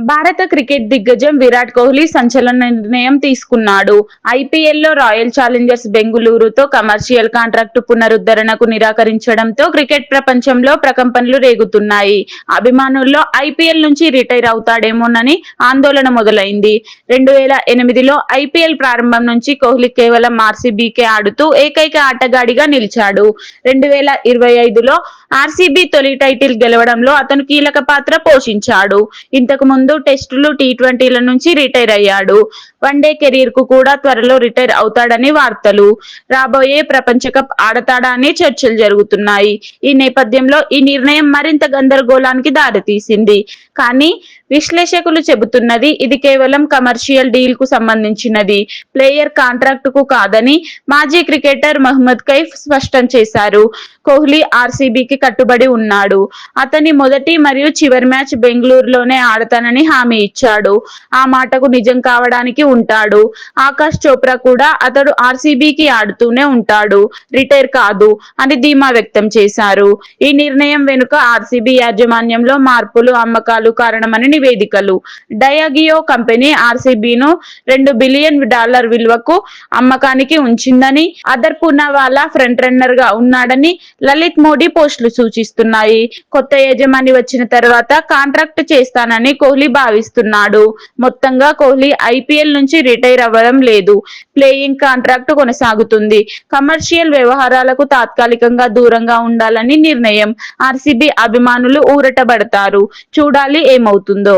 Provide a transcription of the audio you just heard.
భారత క్రికెట్ దిగ్గజం విరాట్ కోహ్లీ సంచలన నిర్ణయం తీసుకున్నాడు. ఐపీఎల్లో రాయల్ ఛాలెంజర్స్ బెంగుళూరుతో కమర్షియల్ కాంట్రాక్టు పునరుద్ధరణకు నిరాకరించడంతో క్రికెట్ ప్రపంచంలో ప్రకంపనలు రేగుతున్నాయి. అభిమానుల్లో ఐపీఎల్ నుంచి రిటైర్ అవుతాడేమోనని ఆందోళన మొదలైంది. 2008లో ఐపీఎల్ ప్రారంభం నుంచి కోహ్లీ కేవలం ఆర్సీబీకే ఆడుతూ ఏకైక ఆటగాడిగా నిలిచాడు. 2025లో ఆర్సీబీ తొలి టైటిల్ గెలవడంలో అతను కీలక పాత్ర పోషించాడు. ఇంతకు ముందు టెస్టులు, టీ20ల నుంచి రిటైర్ అయ్యాడు. వన్డే కెరీర్ కు కూడా త్వరలో రిటైర్ అవుతాడని వార్తలు. రాబోయే ప్రపంచ కప్ ఆడతాడా అని చర్చలు జరుగుతున్నాయి. ఈ నేపథ్యంలో ఈ నిర్ణయం మరింత గందరగోళానికి దారితీసింది. కానీ విశ్లేషకులు చెబుతున్నది ఇది కేవలం కమర్షియల్ డీల్ కు సంబంధించినది, ప్లేయర్ కాంట్రాక్ట్ కు కాదని మాజీ క్రికెటర్ మహ్మద్ కైఫ్ స్పష్టం చేశారు. కోహ్లీ ఆర్సీబీకి కట్టుబడి ఉన్నాడు. అతని మొదటి మరియు చివరి మ్యాచ్ బెంగళూరులోనే ఆడతానని హామీ ఇచ్చాడు. ఆ మాటకు నిజం కావడానికి ఉంటాడు. ఆకాష్ చోప్రా కూడా అతడు ఆర్సీబీకి ఆడుతూనే ఉంటాడు, రిటైర్ కాదు అని ధీమా వ్యక్తం చేశారు. ఈ నిర్ణయం వెనుక ఆర్సీబీ యాజమాన్యంలో మార్పులు, అమ్మకాలు కారణమని నివేదికలు. డయాగియో కంపెనీ ఆర్సీబీను $2 బిలియన్ విలువకు అమ్మకానికి ఉంచిందని, అదర్ పూనావాలా ఫ్రంట్ రన్నర్ గా ఉన్నాడని లలిత్ మోడీ పోస్టులు సూచిస్తున్నాయి. కొత్త యజమాని వచ్చిన తర్వాత కాంట్రాక్ట్ చేస్తానని కోహ్లీ భావిస్తున్నాడు. మొత్తంగా కోహ్లీ ఐపీఎల్ నుంచి రిటైర్ అవ్వడం లేదు, ప్లేయింగ్ కాంట్రాక్ట్ కొనసాగుతుంది. కమర్షియల్ వ్యవహారాలకు తాత్కాలికంగా దూరంగా ఉండాలని నిర్ణయం. ఆర్సీబీ అభిమానులు ఊరటబడతారు. చూడాలి ఏమవుతుందో.